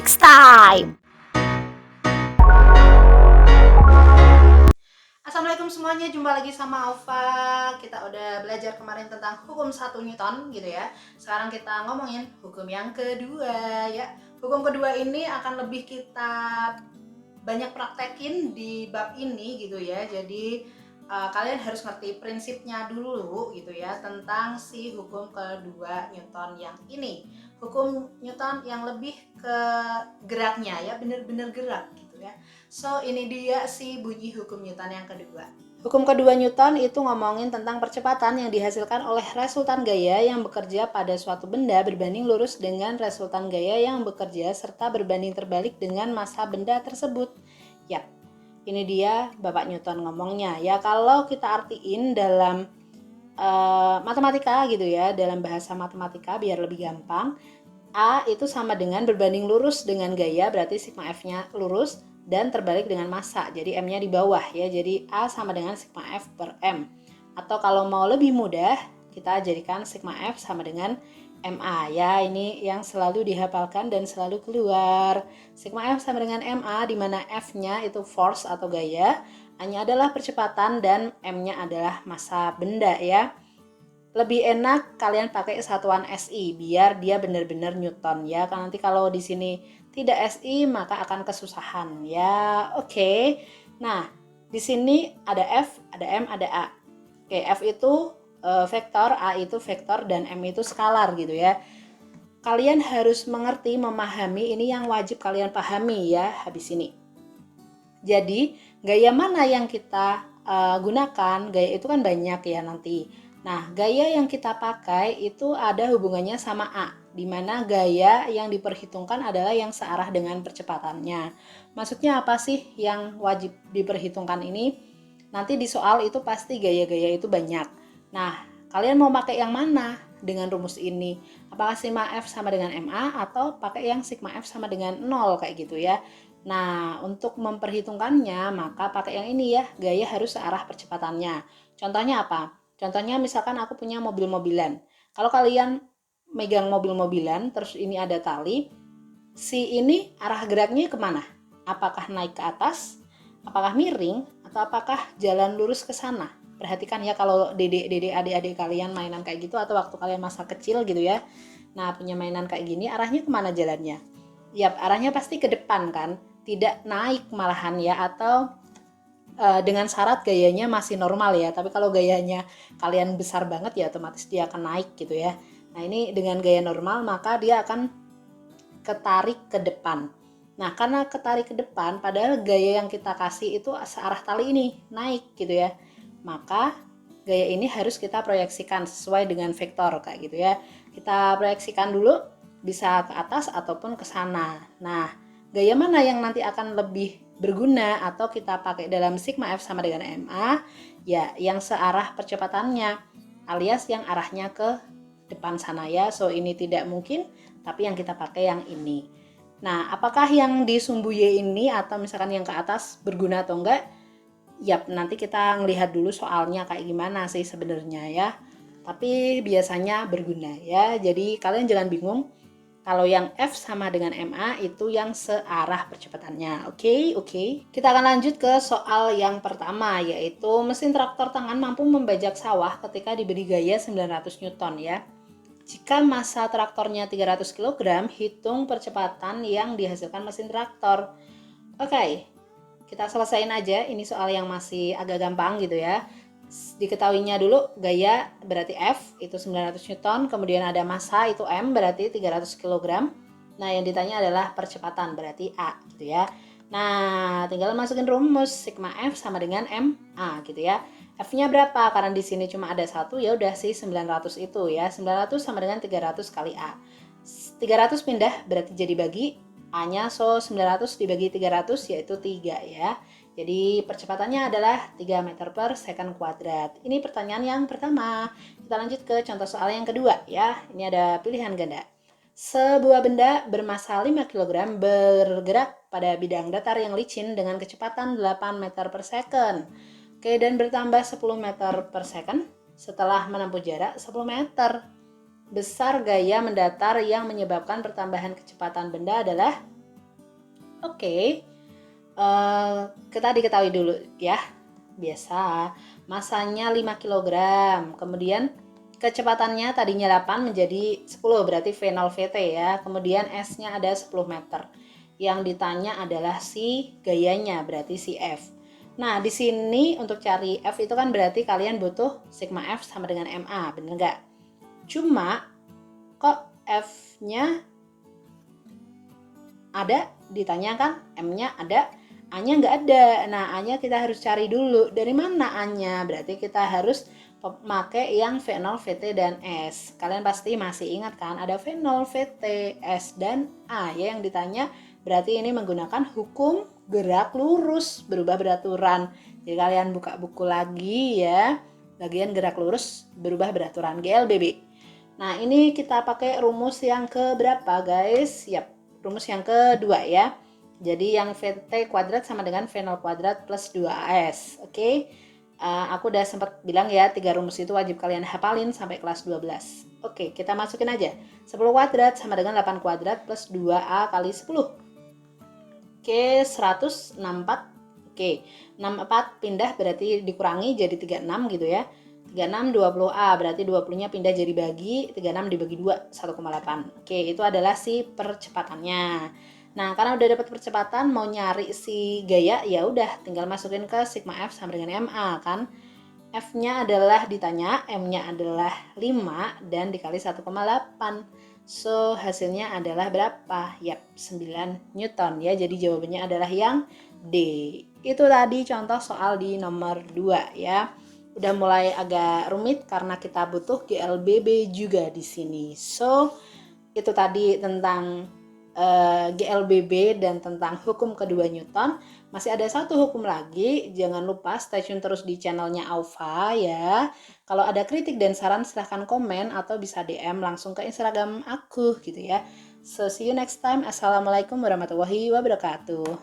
Physics time! Assalamualaikum semuanya, jumpa lagi sama Alfa. Kita udah belajar kemarin tentang hukum 1 Newton gitu ya. Sekarang kita ngomongin hukum yang kedua ya. Hukum kedua ini akan lebih kita banyak praktekin di bab ini gitu ya. Jadi kalian harus ngerti prinsipnya dulu gitu ya tentang si hukum kedua Newton yang ini. Hukum Newton yang lebih ke geraknya ya, bener-bener gerak gitu ya. So ini dia si bunyi hukum Newton yang kedua. Hukum kedua Newton itu ngomongin tentang percepatan yang dihasilkan oleh resultan gaya yang bekerja pada suatu benda berbanding lurus dengan resultan gaya yang bekerja serta berbanding terbalik dengan massa benda tersebut. Yap, ini dia Bapak Newton ngomongnya. Ya kalau kita artiin dalam matematika gitu ya, dalam bahasa matematika biar lebih gampang, A itu sama dengan berbanding lurus dengan gaya, berarti sigma F-nya lurus dan terbalik dengan massa, jadi M-nya di bawah ya, jadi A sama dengan sigma F per M. Atau kalau mau lebih mudah, kita jadikan sigma F sama dengan MA ya, ini yang selalu dihafalkan dan selalu keluar. Sigma F sama dengan MA, di mana F-nya itu force atau gaya, A-nya adalah percepatan dan M-nya adalah massa benda ya. Lebih enak kalian pakai satuan SI biar dia benar-benar Newton ya. Karena nanti kalau di sini tidak SI maka akan kesusahan ya. Oke. Nah, di sini ada F, ada M, ada A. Oke, F itu vektor, A itu vektor dan M itu skalar gitu ya. Kalian harus mengerti, memahami ini yang wajib kalian pahami ya habis ini. Jadi, gaya mana yang kita gunakan? Gaya itu kan banyak ya nanti. Nah, gaya yang kita pakai itu ada hubungannya sama A, di mana gaya yang diperhitungkan adalah yang searah dengan percepatannya. Maksudnya apa sih yang wajib diperhitungkan ini? Nanti di soal itu pasti gaya-gaya itu banyak. Nah, kalian mau pakai yang mana dengan rumus ini? Apakah sigma F sama dengan MA atau pakai yang sigma F sama dengan 0 kayak gitu ya? Nah, untuk memperhitungkannya maka pakai yang ini ya, gaya harus searah percepatannya. Contohnya apa? Contohnya misalkan aku punya mobil-mobilan. Kalau kalian megang mobil-mobilan, terus ini ada tali, si ini arah geraknya kemana? Apakah naik ke atas? Apakah miring? Atau apakah jalan lurus ke sana? Perhatikan ya kalau dedek adik-adik kalian mainan kayak gitu atau waktu kalian masa kecil gitu ya. Nah punya mainan kayak gini arahnya kemana jalannya? Yap, arahnya pasti ke depan kan? Tidak naik malahan ya, atau dengan syarat gayanya masih normal ya. Tapi kalau gayanya kalian besar banget ya otomatis dia akan naik gitu ya. Nah ini dengan gaya normal maka dia akan ketarik ke depan. Nah karena ketarik ke depan padahal gaya yang kita kasih itu searah tali ini naik gitu ya. Maka gaya ini harus kita proyeksikan sesuai dengan vektor kayak gitu ya. Kita proyeksikan dulu bisa ke atas ataupun ke sana. Nah gaya mana yang nanti akan lebih berguna atau kita pakai dalam sigma F sama dengan MA? Ya, yang searah percepatannya alias yang arahnya ke depan sana ya. So ini tidak mungkin, tapi yang kita pakai yang ini. Nah, apakah yang di sumbu Y ini atau misalkan yang ke atas berguna atau enggak? Yap, nanti kita ngelihat dulu soalnya kayak gimana sih sebenarnya ya. Tapi biasanya berguna ya. Jadi kalian jangan bingung. Kalau yang F sama dengan MA itu yang searah percepatannya. Oke. Kita akan lanjut ke soal yang pertama, yaitu mesin traktor tangan mampu membajak sawah ketika diberi gaya 900 Newton ya. Jika massa traktornya 300 kg, hitung percepatan yang dihasilkan mesin traktor. Oke, kita selesain aja. Ini soal yang masih agak gampang gitu ya. Diketahuinya dulu gaya berarti F itu 900 Newton, kemudian ada massa itu M berarti 300 kg. Nah yang ditanya adalah percepatan berarti A gitu ya. Nah tinggal masukin rumus sigma F sama dengan MA gitu ya. F-nya berapa? Karena di sini cuma ada satu, ya udah sih 900 itu ya. 900 sama dengan 300 kali A. 300 pindah berarti jadi bagi A-nya, so 900 dibagi 300 yaitu 3 ya. Jadi percepatannya adalah 3 meter per second kuadrat. Ini pertanyaan yang pertama. Kita lanjut ke contoh soal yang kedua ya. Ini ada pilihan ganda. Sebuah benda bermassa 5 kg bergerak pada bidang datar yang licin dengan kecepatan 8 meter per second. Oke, dan bertambah 10 meter per second setelah menempuh jarak 10 meter. Besar gaya mendatar yang menyebabkan pertambahan kecepatan benda adalah Oke, kita diketahui dulu ya. Biasa, masanya 5 kilogram. Kemudian kecepatannya tadinya 8 menjadi 10, berarti V0 VT ya. Kemudian S-nya ada 10 meter. Yang ditanya adalah si gayanya, berarti si F. Nah, di sini untuk cari F itu kan berarti kalian butuh sigma F sama dengan MA, bener nggak? Cuma, kok F-nya ada, ditanyakan M-nya ada, A-nya nggak ada. Nah, A-nya kita harus cari dulu. Dari mana A-nya? Berarti kita harus pakai yang V0, VT, dan S. Kalian pasti masih ingat kan? Ada V0, VT, S, dan A ya yang ditanya. Berarti ini menggunakan hukum gerak lurus berubah beraturan. Jadi kalian buka buku lagi ya. Bagian gerak lurus berubah beraturan GLBB. Nah, ini kita pakai rumus yang keberapa guys? Yap, rumus yang kedua ya. Jadi yang VT kuadrat sama dengan V0 kuadrat plus 2AS. Oke. Aku udah sempat bilang ya, 3 rumus itu wajib kalian hafalin sampai kelas 12. Oke, kita masukin aja. 10 kuadrat sama dengan 8 kuadrat plus 2A kali 10. Oke, 164. Oke, 64 pindah berarti dikurangi jadi 36 gitu ya. 36 20A berarti 20-nya pindah jadi bagi, 36 dibagi 2 1,8. Oke, itu adalah si percepatannya. Nah, karena udah dapat percepatan, mau nyari si gaya, ya udah tinggal masukin ke sigma F sama dengan MA kan. F-nya adalah ditanya, M-nya adalah 5 dan dikali 1,8. So, hasilnya adalah berapa? Yap, 9 Newton ya. Jadi jawabannya adalah yang D. Itu tadi contoh soal di nomor 2 ya. Udah mulai agak rumit karena kita butuh GLBB juga di sini. So, itu tadi tentang GLBB dan tentang hukum kedua Newton. Masih ada satu hukum lagi, jangan lupa stay tune terus di channelnya Aufa ya. Kalau ada kritik dan saran silahkan komen atau bisa DM langsung ke Instagram aku gitu ya. So see you next time. Assalamualaikum warahmatullahi wabarakatuh.